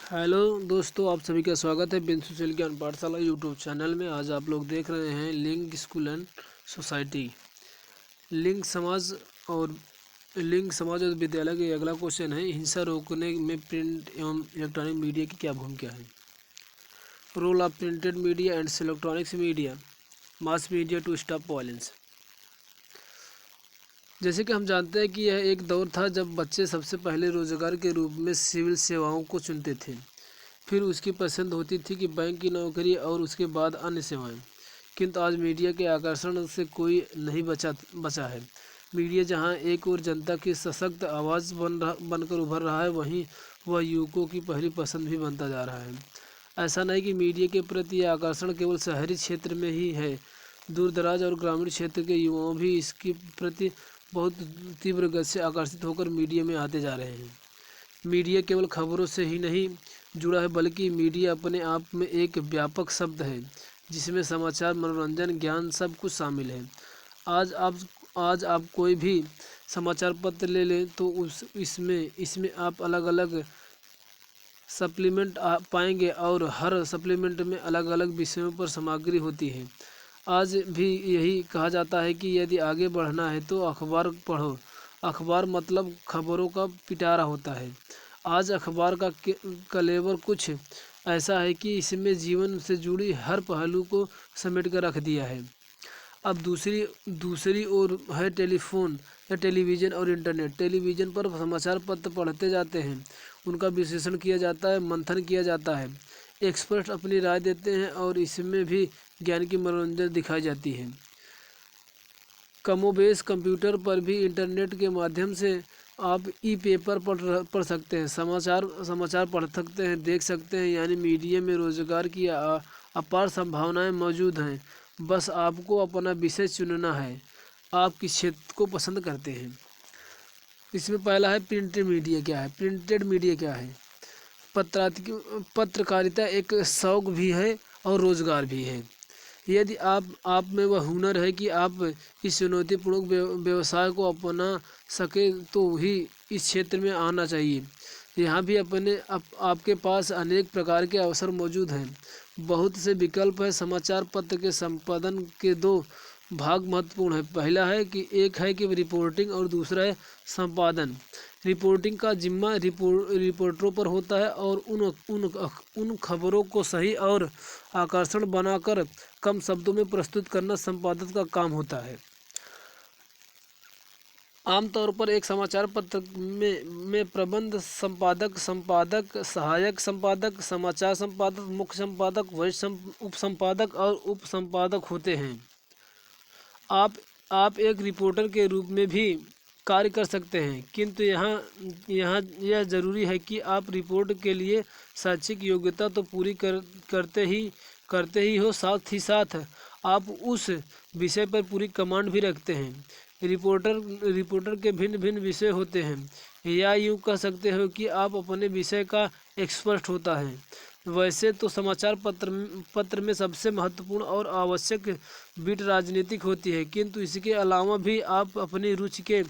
Hello दोस्तों, आप सभी का स्वागत है बिंदु सुशील ज्ञान पाठशाला यूट्यूब चैनल में। आज आप लोग देख रहे हैं लिंग स्कूल एंड सोसाइटी। लिंग समाज और विद्यालय का अगला क्वेश्चन है, हिंसा रोकने में प्रिंट एवं इलेक्ट्रॉनिक मीडिया की क्या भूमिका है। Role of printed media and electronics media mass media to stop violence. जैसे कि हम जानते हैं कि यह एक दौर था जब बच्चे सबसे पहले रोजगार के रूप में सिविल सेवाओं को चुनते थे। फिर उसकी पसंद होती थी कि बैंक की नौकरी और उसके बाद अन्य सेवाएं। किंतु आज मीडिया के आकर्षण से कोई नहीं बचा है। मीडिया जहां एक और जनता की सशक्त आवाज़ बनकर उभर रहा है, वहीं वह युवकों की पहली पसंद भी बनता जा रहा है। ऐसा नहीं कि मीडिया के प्रति यह आकर्षण केवल शहरी क्षेत्र में ही है। दूर दराज और ग्रामीण क्षेत्र के युवाओं भी इसके प्रति बहुत तीव्र गति से आकर्षित होकर मीडिया में आते जा रहे हैं। मीडिया केवल खबरों से ही नहीं जुड़ा है, बल्कि मीडिया अपने आप में एक व्यापक शब्द है जिसमें समाचार, मनोरंजन, ज्ञान सब कुछ शामिल है। आज आप कोई भी समाचार पत्र ले लें तो इसमें आप अलग अलग सप्लीमेंट पाएंगे और हर सप्लीमेंट में अलग अलग विषयों पर सामग्री होती है। आज भी यही कहा जाता है कि यदि आगे बढ़ना है तो अखबार पढ़ो। अखबार मतलब खबरों का पिटारा होता है। आज अखबार का कलेवर कुछ ऐसा है कि इसमें जीवन से जुड़ी हर पहलू को समेट कर रख दिया है। अब दूसरी ओर है टेलीफोन या टेलीविज़न और इंटरनेट। टेलीविज़न पर समाचार पत्र पढ़ते जाते हैं, उनका विश्लेषण किया जाता है, मंथन किया जाता है, एक्सपर्ट अपनी राय देते हैं और इसमें भी ज्ञान की मनोरंजन दिखाई जाती है। कमोबेश कंप्यूटर पर भी इंटरनेट के माध्यम से आप ई-पेपर पढ़ सकते हैं, समाचार पढ़ सकते हैं, देख सकते हैं। यानी मीडिया में रोजगार की अपार संभावनाएं मौजूद हैं। बस आपको अपना विषय चुनना है, आप किस क्षेत्र को पसंद करते हैं। इसमें पहला है प्रिंटेड मीडिया क्या है। प्रिंटेड मीडिया क्या है? पत्रकारिता एक शौक भी है और रोजगार भी है। यदि आप में वह हुनर है कि आप इस चुनौतीपूर्ण व्यवसाय को अपना सके तो ही इस क्षेत्र में आना चाहिए। यहाँ भी आपके पास अनेक प्रकार के अवसर मौजूद हैं। बहुत से विकल्प है। समाचार पत्र के संपादन के दो भाग महत्वपूर्ण है। पहला है कि एक है कि रिपोर्टिंग और दूसरा है संपादन। रिपोर्टिंग का जिम्मा रिपोर्टरों पर होता है और उन खबरों को सही और आकर्षण बनाकर कम शब्दों में प्रस्तुत करना संपादक का काम होता है। आमतौर पर एक समाचार पत्र में प्रबंध संपादक, सहायक संपादक, समाचार संपादक, मुख्य संपादक, वरिष्ठ उप संपादक और उप संपादक होते हैं। आप एक रिपोर्टर के रूप में भी कार्य कर सकते हैं, किंतु यहाँ यह ज़रूरी है कि आप रिपोर्ट के लिए शैक्षिक योग्यता तो पूरी करते ही हो, साथ ही साथ आप उस विषय पर पूरी कमांड भी रखते हैं। रिपोर्टर के भिन्न भिन्न विषय होते हैं, या यूँ कह सकते हो कि आप अपने विषय का एक्सपर्ट होता है। वैसे तो समाचार पत्र में सबसे महत्वपूर्ण और आवश्यक बीट राजनीतिक होती है, किंतु इसके अलावा भी आप अपनी रुचि के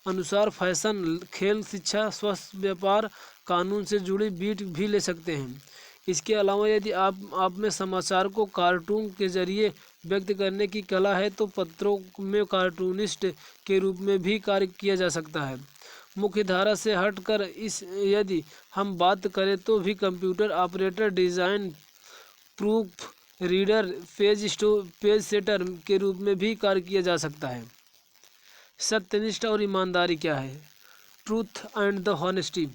अनुसार फैशन, खेल, शिक्षा, स्वास्थ्य, व्यापार, कानून से जुड़ी बीट भी ले सकते हैं। इसके अलावा यदि आप में समाचार को कार्टून के जरिए व्यक्त करने की कला है तो पत्रों में कार्टूनिस्ट के रूप में भी कार्य किया जा सकता है। मुख्य धारा से हटकर यदि हम बात करें तो भी computer operator, design, proof reader, page setter के रूप में भी कार्य किया जा सकता है। सत्यनिष्ठा और ईमानदारी क्या है? Truth and the honesty.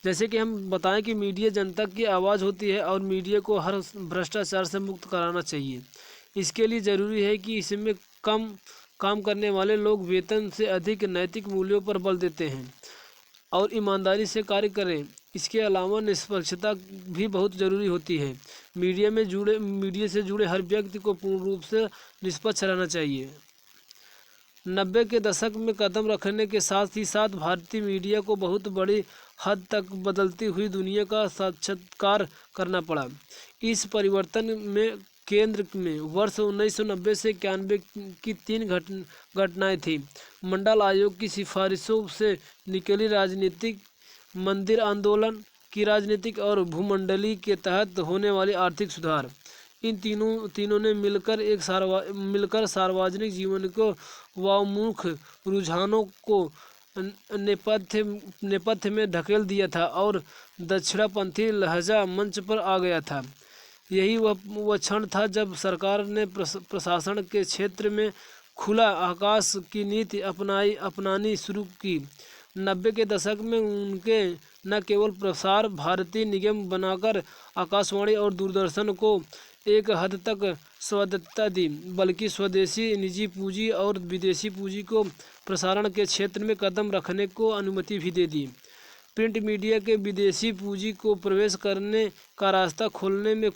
जैसे कि हम बताएं कि मीडिया जनता की आवाज़ होती है और मीडिया को हर भ्रष्टाचार से मुक्त कराना चाहिए। इसके लिए ज़रूरी है कि इसमें काम करने वाले लोग वेतन से अधिक नैतिक मूल्यों पर बल देते हैं और ईमानदारी से कार्य करें। इसके अलावा निष्पक्षता भी बहुत ज़रूरी होती है। मीडिया से जुड़े हर व्यक्ति को पूर्ण रूप से निष्पक्ष रहना चाहिए। 90 के दशक में कदम रखने के साथ ही साथ भारतीय मीडिया को बहुत बड़ी हद तक बदलती हुई दुनिया का साक्षात्कार करना पड़ा। इस परिवर्तन में केंद्र में वर्ष 1990 से 91 की 3 घटनाएं थी। मंडल आयोग की सिफारिशों से निकली राजनीतिक मंदिर आंदोलन, की राजनीतिक और भूमंडली के तहत होने वाली आर्थिक सुधार। इन तीनों ने मिलकर सार्वजनिक जीवन को वाममुख रुझानों को नेपथ्य में धकेल दिया था और दक्षिणापंथी लहजा मंच पर आ गया था। यही वह क्षण था जब सरकार ने प्रशासन के क्षेत्र में खुला आकाश की नीति अपनानी शुरू की। 90 के दशक में उनके न केवल प्रसार भारती निगम बनाकर आकाशवाणी और दूरदर्शन को एक हद तक स्वायत्तता दी, बल्कि स्वदेशी निजी पूंजी और विदेशी पूंजी को प्रसारण के क्षेत्र में कदम रखने को अनुमति भी दे दी। प्रिंट मीडिया के विदेशी पूंजी को प्रवेश करने का रास्ता खोलने में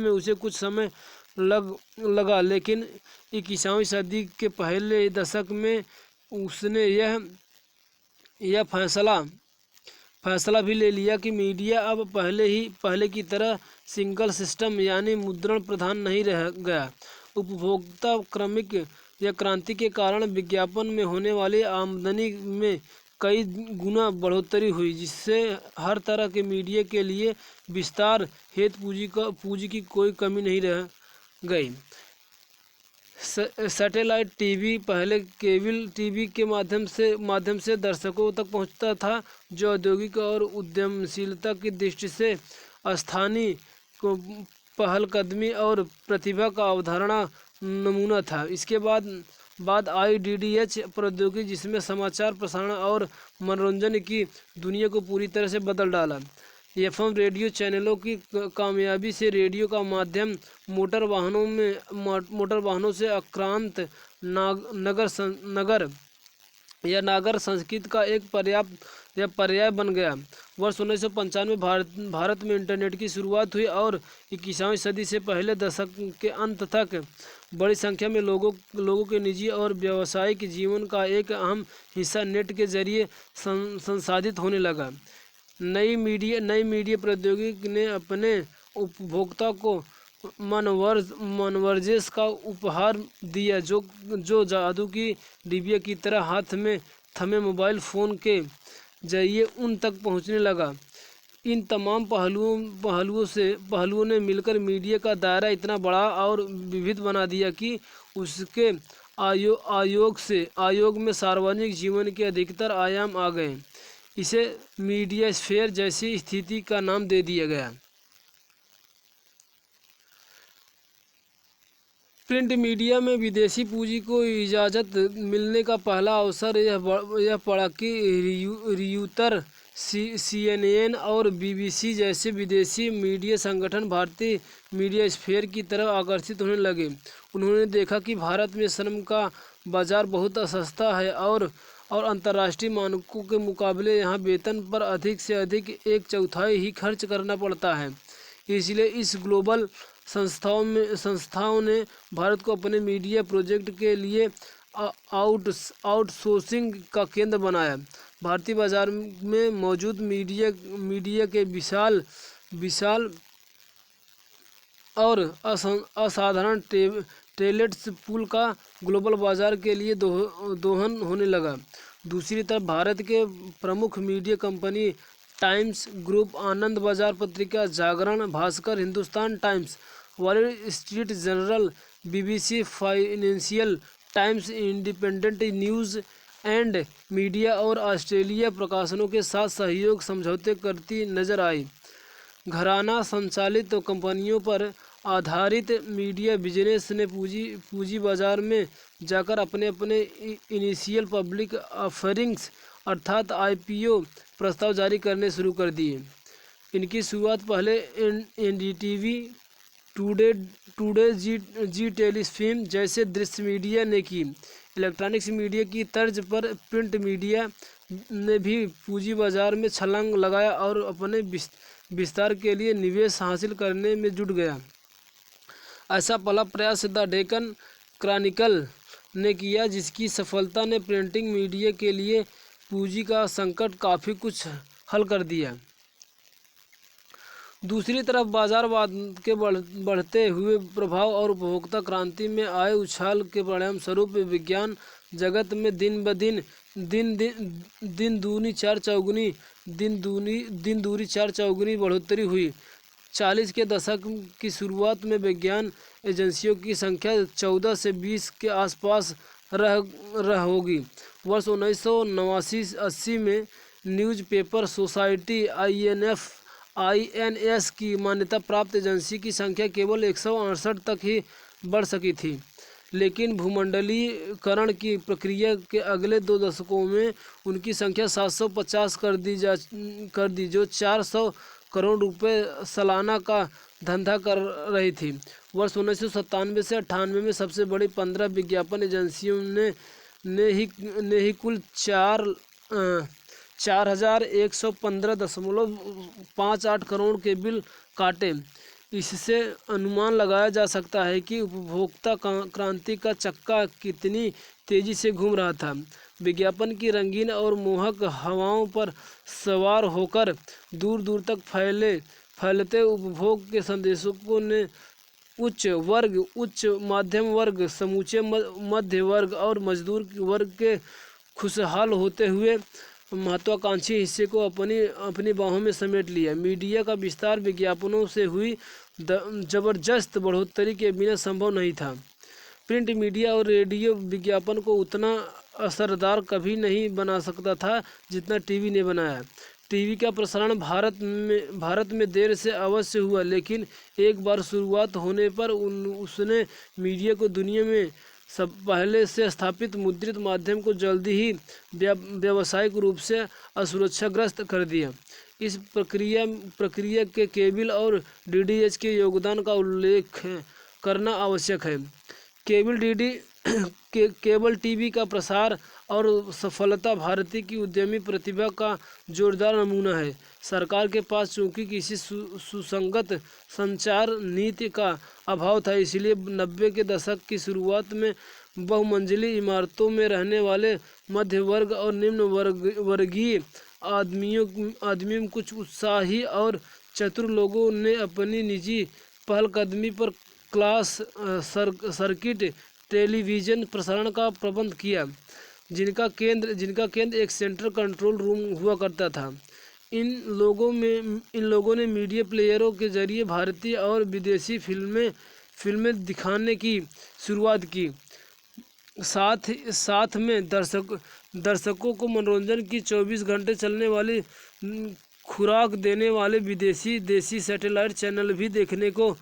उसे कुछ समय लगा, लेकिन 21वीं सदी के पहले दशक में उसने यह फैसला भी ले लिया कि मीडिया अब पहले की तरह सिंगल सिस्टम यानी मुद्रण प्रधान नहीं रह गया। उपभोक्ता क्रमिक या क्रांति के कारण विज्ञापन में होने वाली आमदनी में कई गुना बढ़ोतरी हुई, जिससे हर तरह के मीडिया के लिए विस्तार हेतु पूंजी की कोई कमी नहीं रह गई। सैटेलाइट टीवी पहले केबल टीवी के माध्यम से दर्शकों तक पहुंचता था, जो औद्योगिक और उद्यमशीलता की दृष्टि से स्थानीय पहलकदमी और प्रतिभा का अवधारणा नमूना था। इसके बाद आई DDH प्रौद्योगिकी, जिसमें समाचार प्रसारण और मनोरंजन की दुनिया को पूरी तरह से बदल डाला। FM रेडियो चैनलों की कामयाबी से रेडियो का माध्यम मोटर वाहनों से आक्रांत नागर संस्कृति का एक पर्याय बन गया। वर्ष 1995 में भारत में इंटरनेट की शुरुआत हुई और 21वीं सदी से पहले दशक के अंत तक बड़ी संख्या में लोगों के निजी और व्यावसायिक जीवन का एक अहम हिस्सा नेट के जरिए संसाधित होने लगा। नई मीडिया प्रौद्योगिकी ने अपने उपभोक्ता को मनोरंजन का उपहार दिया, जो जादू की डिबिया की तरह हाथ में थमे मोबाइल फ़ोन के जरिए उन तक पहुंचने लगा। इन तमाम पहलुओं ने मिलकर मीडिया का दायरा इतना बड़ा और विविध बना दिया कि उसके आयोग में सार्वजनिक जीवन के अधिकतर आयाम आ गए। इसे मीडिया स्फीयर जैसी स्थिति का नाम दे दिया गया। प्रिंट मीडिया में विदेशी पूंजी को इजाज़त मिलने का पहला अवसर यह पड़ा कि रियूटर, CNN और BBC जैसे विदेशी मीडिया संगठन भारतीय मीडिया स्फीयर की तरफ आकर्षित होने लगे। उन्होंने देखा कि भारत में श्रम का बाजार बहुत सस्ता है और अंतर्राष्ट्रीय मानकों के मुकाबले यहाँ वेतन पर अधिक से अधिक 1/4 ही खर्च करना पड़ता है। इसलिए इस ग्लोबल संस्थाओं ने भारत को अपने मीडिया प्रोजेक्ट के लिए आउटसोर्सिंग का केंद्र बनाया। भारतीय बाजार में मौजूद मीडिया के विशाल और असाधारण टैलेंट्स पूल का ग्लोबल बाजार के लिए दोहन होने लगा। दूसरी तरफ भारत के प्रमुख media company Times Group, Anand Bazar Patrika, Jagran, Bhaskar, Hindustan Times, Wall Street Journal, BBC, Financial Times, Independent News and Media और ऑस्ट्रेलिया प्रकाशनों के साथ सहयोग समझौते करती नजर आई। घराना संचालित कंपनियों पर आधारित मीडिया बिजनेस ने पूंजी बाजार में जाकर अपने इनिशियल पब्लिक ऑफरिंग्स अर्थात IPO प्रस्ताव जारी करने शुरू कर दिए। इनकी शुरुआत पहले NDTV, टुडे, जी टेलीफिल्म जैसे दृश्य मीडिया ने की। इलेक्ट्रॉनिक्स मीडिया की तर्ज पर प्रिंट मीडिया ने भी पूंजी बाजार में छलांग लगाया और अपने विस्तार के लिए निवेश हासिल करने में जुट गया। ऐसा पहला प्रयास द डेक्कन क्रॉनिकल ने किया, जिसकी सफलता ने प्रिंटिंग मीडिया के लिए पूंजी का संकट काफ़ी कुछ हल कर दिया। दूसरी तरफ बाजारवाद के बढ़ते हुए प्रभाव और उपभोक्ता क्रांति में आए उछाल के परिणाम स्वरूप विज्ञान जगत में दिन दूनी चार चौगुनी दिन दूरी 4 चौगुनी बढ़ोतरी हुई। 40 के दशक की शुरुआत में विज्ञान एजेंसियों की संख्या 14 से 20 के आसपास रह होगी। वर्ष 1989-80 में न्यूज़पेपर सोसाइटी INS की मान्यता प्राप्त एजेंसी की संख्या केवल 168 तक ही बढ़ सकी थी। लेकिन भूमंडलीकरण की प्रक्रिया के अगले 2 दशकों में उनकी संख्या 750 कर दी, जो 400 करोड़ रुपए सालाना का धंधा कर रही थी। वर्ष 1997 से 98 में सबसे बड़ी 15 विज्ञापन एजेंसियों ने ही कुल 4,115.58 करोड़ के बिल काटे। इससे अनुमान लगाया जा सकता है कि उपभोक्ता क्रांति का चक्का कितनी तेजी से घूम रहा था। विज्ञापन की रंगीन और मोहक हवाओं पर सवार होकर दूर दूर तक फैलते उपभोग के संदेशों ने उच्च वर्ग, उच्च मध्यम वर्ग, समूचे मध्य वर्ग और मजदूर वर्ग के खुशहाल होते हुए महत्वाकांक्षी हिस्से को अपनी बाहों में समेट लिया। मीडिया का विस्तार विज्ञापनों से हुई जबरदस्त बढ़ोतरी के बिना संभव नहीं था। प्रिंट मीडिया और रेडियो विज्ञापन को उतना असरदार कभी नहीं बना सकता था जितना टीवी ने बनाया। टीवी का प्रसारण भारत में देर से अवश्य हुआ, लेकिन एक बार शुरुआत होने पर उसने मीडिया को दुनिया में सब पहले से स्थापित मुद्रित माध्यम को जल्दी ही व्यावसायिक रूप से असुरक्षाग्रस्त कर दिया। इस प्रक्रिया के केबल और DTH के योगदान का उल्लेख करना आवश्यक है। केबल टीवी का प्रसार और सफलता भारतीय की उद्यमी प्रतिभा का जोरदार नमूना है। सरकार के पास चूंकि किसी सुसंगत संचार नीति का अभाव था, इसलिए 90 के दशक की शुरुआत में बहुमंजिली इमारतों में रहने वाले मध्य वर्ग और निम्न वर्गीय आदमियों में कुछ उत्साही और चतुर लोगों ने अपनी निजी पहलकदमी पर क्लास सर्किट टेलीविज़न प्रसारण का प्रबंध किया, जिनका केंद्र एक सेंट्रल कंट्रोल रूम हुआ करता था। इन लोगों ने मीडिया प्लेयरों के जरिए भारतीय और विदेशी फिल्में दिखाने की शुरुआत की। साथ में दर्शकों को मनोरंजन की 24 घंटे चलने वाली खुराक देने वाले देसी सैटेलाइट चैनल भी देखने को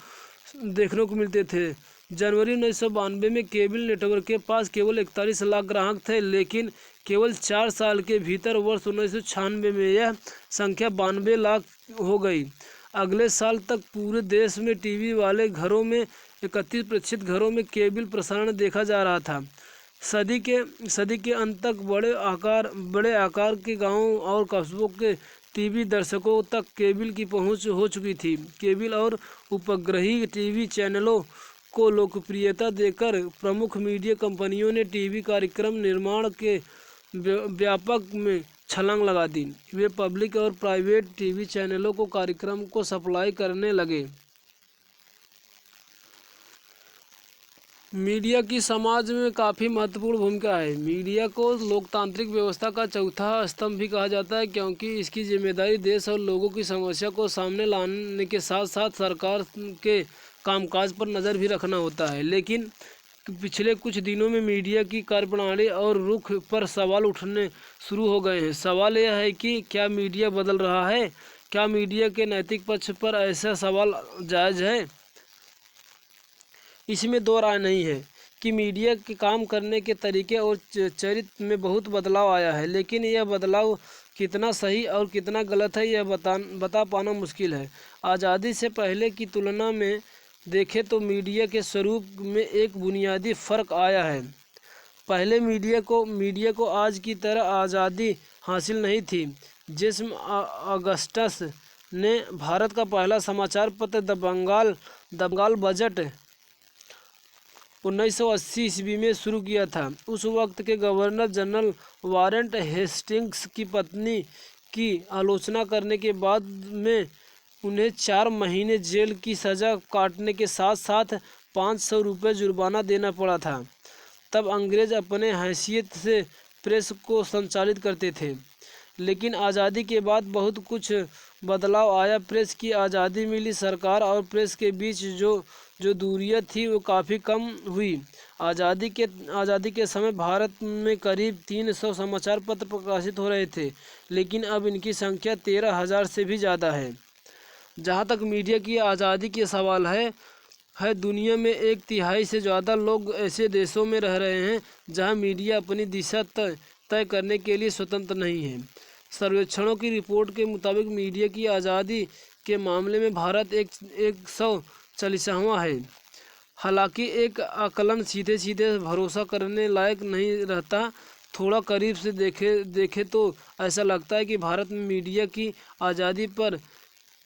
मिलते थे। जनवरी 1992 में केबल नेटवर्क के पास केवल 41 लाख ग्राहक थे, लेकिन केवल 4 साल के भीतर वर्ष 1996 में यह संख्या 92 लाख हो गई। अगले साल तक पूरे देश में टीवी वाले घरों में 31% घरों में केबल प्रसारण देखा जा रहा था। सदी के अंत तक बड़े आकार के गांवों और कस्बों के टीवी दर्शकों तक केबल की पहुंच हो चुकी थी। केबल और उपग्रही टीवी चैनलों को लोकप्रियता देकर प्रमुख मीडिया कंपनियों ने टीवी कार्यक्रम निर्माण के व्यापक में छलांग लगा दी। वे पब्लिक और प्राइवेट टीवी चैनलों को कार्यक्रम को सप्लाई करने लगे। मीडिया की समाज में काफ़ी महत्वपूर्ण भूमिका है। मीडिया को लोकतांत्रिक व्यवस्था का चौथा स्तंभ भी कहा जाता है, क्योंकि इसकी जिम्मेदारी देश और लोगों की समस्या को सामने लाने के साथ साथ सरकार के कामकाज पर नज़र भी रखना होता है। लेकिन पिछले कुछ दिनों में मीडिया की कार्यप्रणाली और रुख पर सवाल उठने शुरू हो गए हैं। सवाल यह है कि क्या मीडिया बदल रहा है? क्या मीडिया के नैतिक पक्ष पर ऐसा सवाल जायज़ है? इसमें दो राय नहीं है कि मीडिया के काम करने के तरीके और चरित्र में बहुत बदलाव आया है, लेकिन यह बदलाव कितना सही और कितना गलत है यह बता पाना मुश्किल है। आज़ादी से पहले की तुलना में देखें तो मीडिया के स्वरूप में एक बुनियादी फ़र्क आया है। पहले मीडिया को आज की तरह आज़ादी हासिल नहीं थी। जिसमें अगस्टस ने भारत का पहला समाचार पत्र द बंगाल बजट 1980 ईस्वी में शुरू किया था। उस वक्त के गवर्नर जनरल वारेन हेस्टिंग्स की पत्नी की आलोचना करने के बाद में उन्हें 4 महीने जेल की सज़ा काटने के साथ साथ 500 रुपये जुर्माना देना पड़ा था। तब अंग्रेज़ अपने हैसियत से प्रेस को संचालित करते थे। लेकिन आज़ादी के बाद बहुत कुछ बदलाव आया। प्रेस की आज़ादी मिली, सरकार और प्रेस के बीच जो दूरियां थी वो काफ़ी कम हुई। आज़ादी के समय भारत में करीब 300 समाचार पत्र प्रकाशित हो रहे थे, लेकिन अब इनकी संख्या 13,000 से भी ज़्यादा है। जहाँ तक मीडिया की आज़ादी के सवाल है दुनिया में 1/3 से ज़्यादा लोग ऐसे देशों में रह रहे हैं जहाँ मीडिया अपनी दिशा तय करने के लिए स्वतंत्र नहीं है। सर्वेक्षणों की रिपोर्ट के मुताबिक मीडिया की आज़ादी के मामले में भारत 140वां है। हालांकि एक आकलन सीधे भरोसा करने लायक नहीं रहता। थोड़ा करीब से देखे तो ऐसा लगता है कि भारत में मीडिया की आज़ादी पर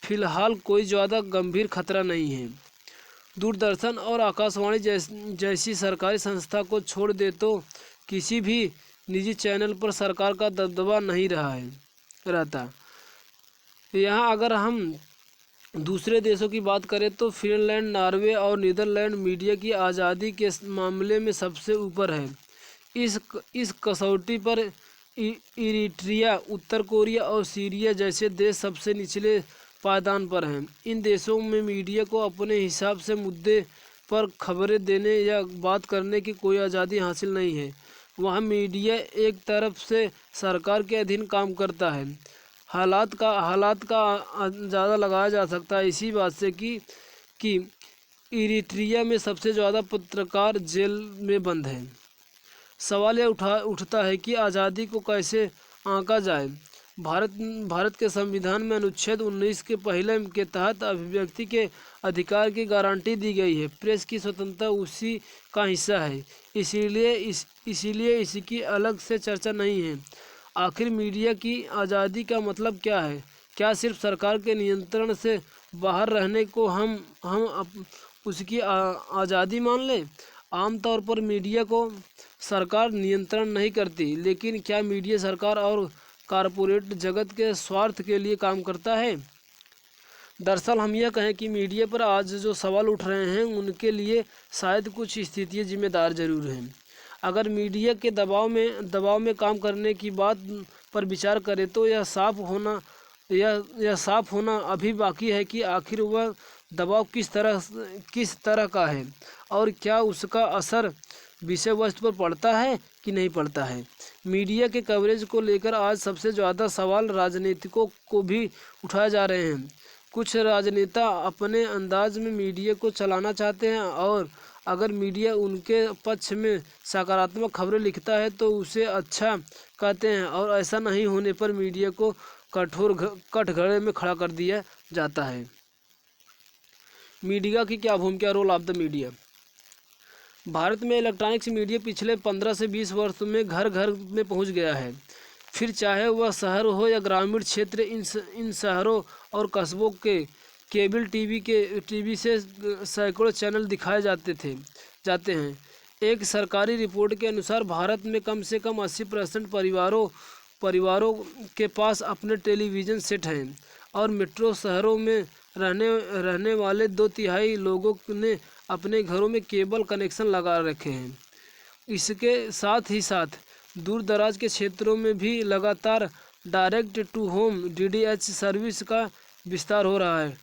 फिलहाल कोई ज़्यादा गंभीर खतरा नहीं है। दूरदर्शन और आकाशवाणी जैसी सरकारी संस्था को छोड़ दे तो किसी भी निजी चैनल पर सरकार का दबदबा नहीं रहता। यहाँ अगर हम दूसरे देशों की बात करें तो फिनलैंड, नॉर्वे और नीदरलैंड मीडिया की आज़ादी के मामले में सबसे ऊपर है। इस कसौटी पर इरिट्रिया, उत्तर कोरिया और सीरिया जैसे देश सबसे निचले पायदान पर हैं। इन देशों में मीडिया को अपने हिसाब से मुद्दे पर खबरें देने या बात करने की कोई आज़ादी हासिल नहीं है। वहाँ मीडिया एक तरफ से सरकार के अधीन काम करता है। हालात का अंदाज़ा लगाया जा सकता है इसी बात से कि इरिट्रिया में सबसे ज़्यादा पत्रकार जेल में बंद हैं। सवाल यह उठता है कि आज़ादी को कैसे आंका जाए। भारत के संविधान में अनुच्छेद 19 के पहले के तहत अभिव्यक्ति के अधिकार की गारंटी दी गई है। प्रेस की स्वतंत्रता उसी का हिस्सा है, इसीलिए इसकी अलग से चर्चा नहीं है। आखिर मीडिया की आज़ादी का मतलब क्या है? क्या सिर्फ सरकार के नियंत्रण से बाहर रहने को हम उसकी आज़ादी मान लें? आमतौर पर मीडिया को सरकार नियंत्रण नहीं करती, लेकिन क्या मीडिया सरकार और कॉरपोरेट जगत के स्वार्थ के लिए काम करता है? दरअसल हम यह कहें कि मीडिया पर आज जो सवाल उठ रहे हैं उनके लिए शायद कुछ स्थितियाँ जिम्मेदार जरूर हैं। अगर मीडिया के दबाव में काम करने की बात पर विचार करें तो यह साफ होना अभी बाकी है कि आखिर वह दबाव किस तरह का है और क्या उसका असर विषय वस्तु पर पड़ता है कि नहीं पड़ता है। मीडिया के कवरेज को लेकर आज सबसे ज़्यादा सवाल राजनीतिकों को भी उठाए जा रहे हैं। कुछ राजनेता अपने अंदाज में मीडिया को चलाना चाहते हैं और अगर मीडिया उनके पक्ष में सकारात्मक खबरें लिखता है तो उसे अच्छा कहते हैं और ऐसा नहीं होने पर मीडिया को कठघरे में खड़ा कर दिया जाता है। मीडिया की क्या भूमिका, रोल ऑफ द मीडिया। भारत में इलेक्ट्रॉनिक्स मीडिया पिछले 15 से 20 वर्ष में घर घर में पहुंच गया है। फिर चाहे वह शहर हो या ग्रामीण क्षेत्र, इन शहरों और कस्बों के केबल टीवी से सैकड़ों चैनल दिखाए जाते हैं। एक सरकारी रिपोर्ट के अनुसार भारत में कम से कम 80% परिवारों के पास अपने टेलीविज़न सेट हैं और मेट्रो शहरों में रहने वाले 2/3 लोगों ने अपने घरों में केबल कनेक्शन लगा रखे हैं। इसके साथ ही साथ दूर दराज के क्षेत्रों में भी लगातार direct to home DTH service का विस्तार हो रहा है।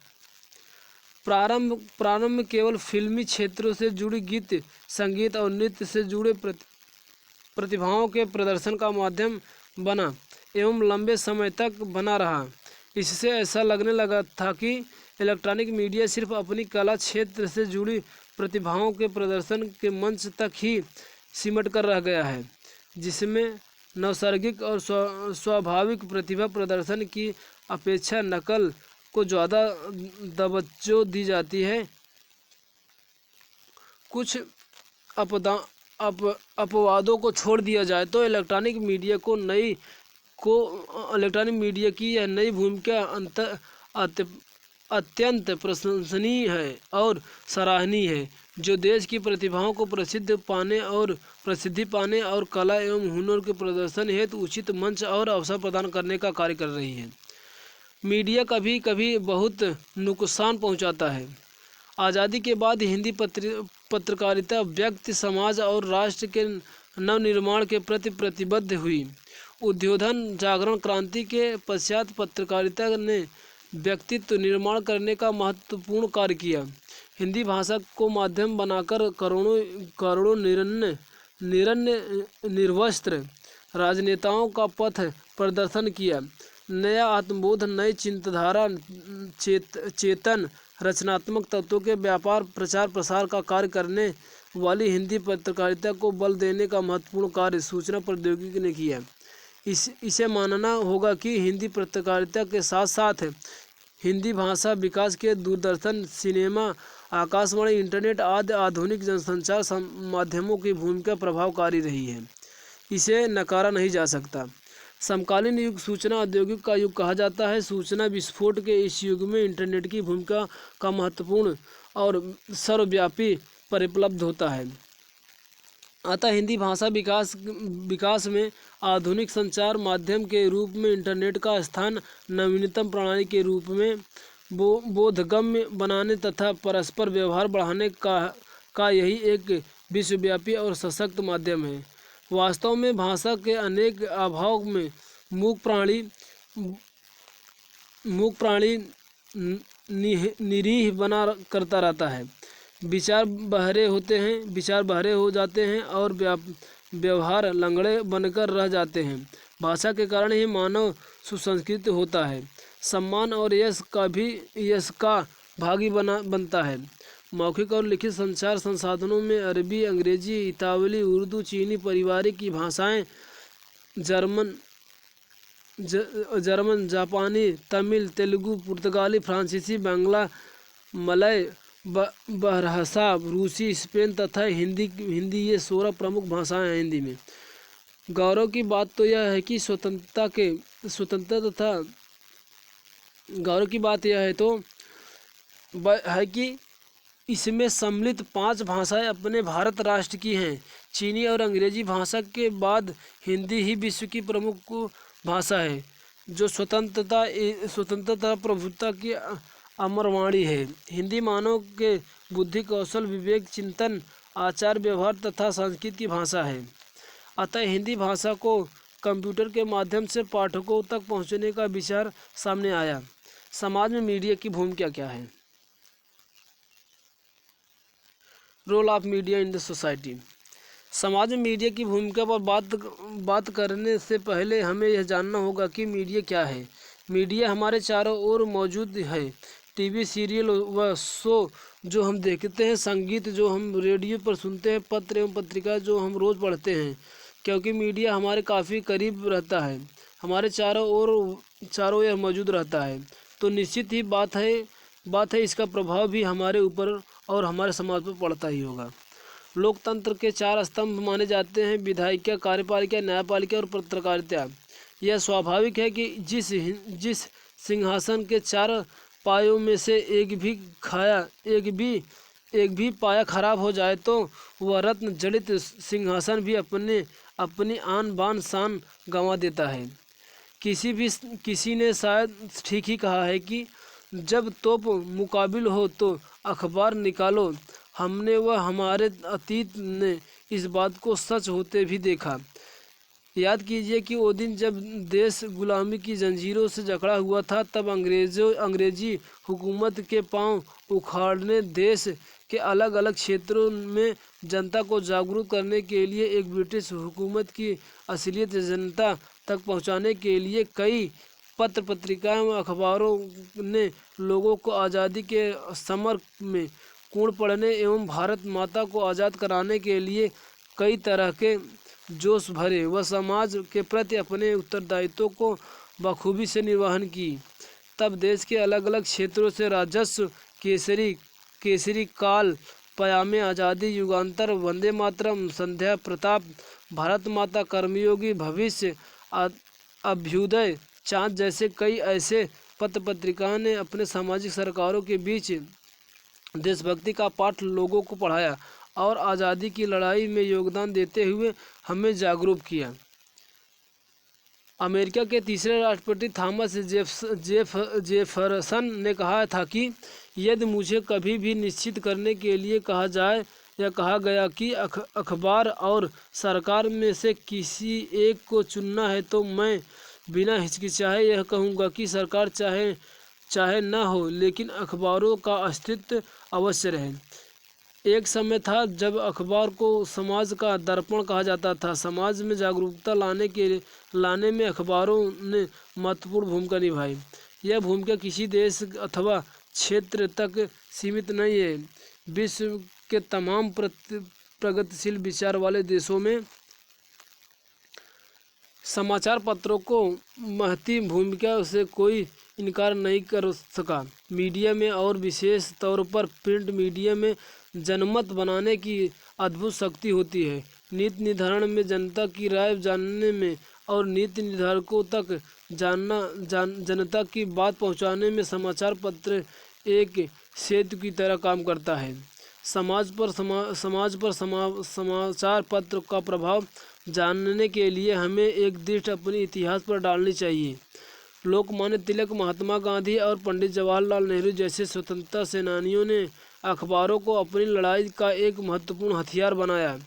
प्रारंभ में केवल फिल्मी क्षेत्रों से जुड़ी गीत, संगीत और नृत्य से जुड़े प्रतिभाओं के प्रदर्शन का माध्यम बना एवं लंबे समय तक बना रहा। इससे ऐसा लगने लगा था कि इलेक्ट्रॉनिक मीडिया सिर्फ अपनी कला क्षेत्र से जुड़ी प्रतिभाओं के प्रदर्शन के मंच तक ही सिमट कर रह गया है, जिसमें नैसर्गिक और स्वाभाविक प्रतिभा प्रदर्शन की अपेक्षा नकल को ज़्यादा तवज्जो दी जाती है। कुछ अपवादों को छोड़ दिया जाए तो इलेक्ट्रॉनिक मीडिया की यह नई भूमिका अत्यंत प्रशंसनीय है और सराहनीय है, जो देश की प्रतिभाओं को प्रसिद्धि पाने और कला एवं हुनर के प्रदर्शन हेतु उचित मंच और अवसर प्रदान करने का कार्य कर रही है। मीडिया कभी कभी बहुत नुकसान पहुंचाता है। आज़ादी के बाद हिंदी पत्रकारिता व्यक्ति, समाज और राष्ट्र के नवनिर्माण के प्रति प्रतिबद्ध हुई। उद्बोधन जागरण क्रांति के पश्चात पत्रकारिता ने व्यक्तित्व निर्माण करने का महत्वपूर्ण कार्य किया। हिंदी भाषा को माध्यम बनाकर करोड़ों निर्वस्त्र राजनेताओं का पथ प्रदर्शन किया। नया आत्मबोध, नई चिंतनधारा, चेतन रचनात्मक तत्वों के व्यापार प्रचार प्रसार का कार्य करने वाली हिंदी पत्रकारिता को बल देने का महत्वपूर्ण कार्य सूचना प्रौद्योगिकी ने किया। इसे मानना होगा कि हिंदी पत्रकारिता के साथ साथ हिंदी भाषा विकास के दूरदर्शन, सिनेमा, आकाशवाणी, इंटरनेट आदि आधुनिक जनसंचार माध्यमों की भूमिका प्रभावकारी रही है। इसे नकारा नहीं जा सकता। समकालीन युग सूचना औद्योगिक का युग कहा जाता है। सूचना विस्फोट के इस युग में इंटरनेट की भूमिका का महत्वपूर्ण और सर्वव्यापी परिपलब्ध होता है। अतः हिंदी भाषा विकास में आधुनिक संचार माध्यम के रूप में इंटरनेट का स्थान नवीनतम प्रणाली के रूप में बोधगम्य बनाने तथा परस्पर व्यवहार बढ़ाने का यही एक विश्वव्यापी और सशक्त माध्यम है। वास्तव में भाषा के अनेक अभाव में मूक प्राणी निरीह बना करता रहता है। विचार बहरे हो जाते हैं और व्यवहार लंगड़े बनकर रह जाते हैं। भाषा के कारण ही मानव सुसंस्कृत होता है, सम्मान और यश का भागी बनता है। मौखिक और लिखित संचार संसाधनों में अरबी, अंग्रेजी, इतालवी, उर्दू, चीनी, पारिवारिक की भाषाएं, जर्मन, जापानी, तमिल, तेलुगु, पुर्तगाली, फ्रांसीसी, बांग्ला, मलय, बरहसा, रूसी, स्पेन तथा हिंदी ये 16 प्रमुख भाषाएं हैं हिंदी में। गौरव की बात तो यह है कि इसमें सम्मिलित 5 भाषाएं अपने भारत राष्ट्र की हैं। चीनी और अंग्रेजी भाषा के बाद हिंदी ही विश्व की प्रमुख भाषा है, जो स्वतंत्रता प्रभुत्व की अमरवाणी है। हिंदी मानव के बुद्धि, कौशल, विवेक, चिंतन, आचार व्यवहार तथा संस्कृति की भाषा है। अतः हिंदी भाषा को कंप्यूटर के माध्यम से पाठकों तक पहुंचने का विचार सामने आया। समाज में मीडिया की भूमिका क्या है? Role of media in the society. समाज में मीडिया की भूमिका पर बात करने से पहले हमें यह जानना होगा कि मीडिया क्या है। मीडिया हमारे चारों ओर मौजूद है। टीवी सीरियल व शो जो हम देखते हैं, संगीत जो हम रेडियो पर सुनते हैं, पत्र एवं पत्रिका जो हम रोज़ पढ़ते हैं, क्योंकि मीडिया हमारे काफ़ी करीब रहता है, हमारे चारों ओर मौजूद रहता है, तो निश्चित ही बात है इसका प्रभाव भी हमारे ऊपर और हमारे समाज पर पड़ता ही होगा। लोकतंत्र के 4 स्तंभ माने जाते हैं: विधायिका, कार्यपालिका, न्यायपालिका और पत्रकारिता। यह स्वाभाविक है कि जिस सिंहासन के 4 पायों में से एक भी पाया खराब हो जाए तो वह रत्न जड़ित सिंहासन भी अपनी आन बान शान गंवा देता है। किसी ने शायद ठीक ही कहा है कि जब तोप मुकाबिल हो तो अखबार निकालो। हमने व हमारे अतीत ने इस बात को सच होते भी देखा। याद कीजिए कि वो दिन जब देश गुलामी की जंजीरों से जकड़ा हुआ था, तब अंग्रेजी हुकूमत के पांव उखाड़ने देश के अलग अलग क्षेत्रों में जनता को जागरूक करने के लिए एक ब्रिटिश हुकूमत की असलियत जनता तक पहुंचाने के लिए कई पत्र पत्रिकाएं व अखबारों ने लोगों को आज़ादी के समर में कूड़ पड़ने एवं भारत माता को आज़ाद कराने के लिए कई तरह के जोश भरे व समाज के प्रति अपने उत्तरदायित्वों को बखूबी से निर्वहन की। तब देश के अलग अलग क्षेत्रों से राजस्व, केसरी काल, पयामे आज़ादी, युगांतर, वंदे मातरम, संध्या प्रताप, भारत माता, कर्मयोगी, भविष्य, अभ्युदय, चाँद जैसे कई ऐसे पत्र पत्रिकाओं ने अपने सामाजिक सरकारों के बीच देशभक्ति का पाठ लोगों को पढ़ाया और आज़ादी की लड़ाई में योगदान देते हुए हमें जागरूक किया। अमेरिका के तीसरे राष्ट्रपति थॉमस जेफरसन ने कहा था कि यदि मुझे कभी भी निश्चित करने के लिए कहा जाए यह कहा गया कि अखबार और सरकार में से किसी एक को चुनना है तो मैं बिना हिचकिचाए यह कहूँगा कि सरकार चाहे न हो, लेकिन अखबारों का अस्तित्व अवश्य रहे। एक समय था जब अखबार को समाज का दर्पण कहा जाता था। समाज में जागरूकता लाने में अखबारों ने महत्वपूर्ण भूमिका निभाई। यह भूमिका किसी देश अथवा क्षेत्र तक सीमित नहीं है। विश्व के तमाम प्रगतिशील विचार वाले देशों में समाचार पत्रों को महती भूमिका से कोई इनकार नहीं कर सका। मीडिया में और विशेष तौर पर प्रिंट मीडिया में जनमत बनाने की अद्भुत शक्ति होती है। नीति निर्धारण में, जनता की राय जानने में और नीति निर्धारकों तक जनता की बात पहुंचाने में समाचार पत्र एक सेतु की तरह काम करता है। समाज पर समाचार पत्र का प्रभाव जानने के लिए हमें एक दृष्टि अपने इतिहास पर डालनी चाहिए। लोकमान्य तिलक, महात्मा गांधी और पंडित जवाहरलाल नेहरू जैसे स्वतंत्रता सेनानियों ने अखबारों को अपनी लड़ाई का एक महत्वपूर्ण हथियार बनाया।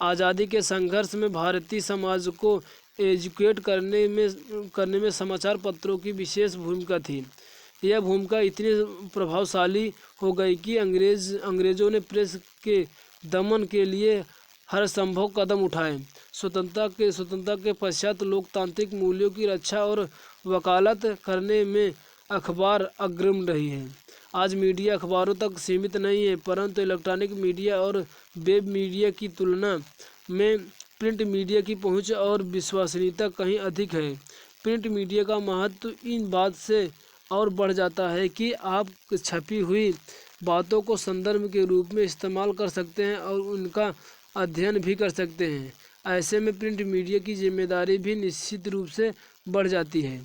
आज़ादी के संघर्ष में भारतीय समाज को एजुकेट करने में समाचार पत्रों की विशेष भूमिका थी। यह भूमिका इतनी प्रभावशाली हो गई कि अंग्रेज़ों ने प्रेस के दमन के लिए हर संभव कदम उठाए। स्वतंत्रता के पश्चात लोकतांत्रिक मूल्यों की रक्षा और वकालत करने में अखबार अग्रणी रही है। आज मीडिया अखबारों तक सीमित नहीं है, परंतु इलेक्ट्रॉनिक मीडिया और वेब मीडिया की तुलना में प्रिंट मीडिया की पहुंच और विश्वसनीयता कहीं अधिक है। प्रिंट मीडिया का महत्व इन बात से और बढ़ जाता है कि आप छपी हुई बातों को संदर्भ के रूप में इस्तेमाल कर सकते हैं और उनका अध्ययन भी कर सकते हैं। ऐसे में प्रिंट मीडिया की जिम्मेदारी भी निश्चित रूप से बढ़ जाती है।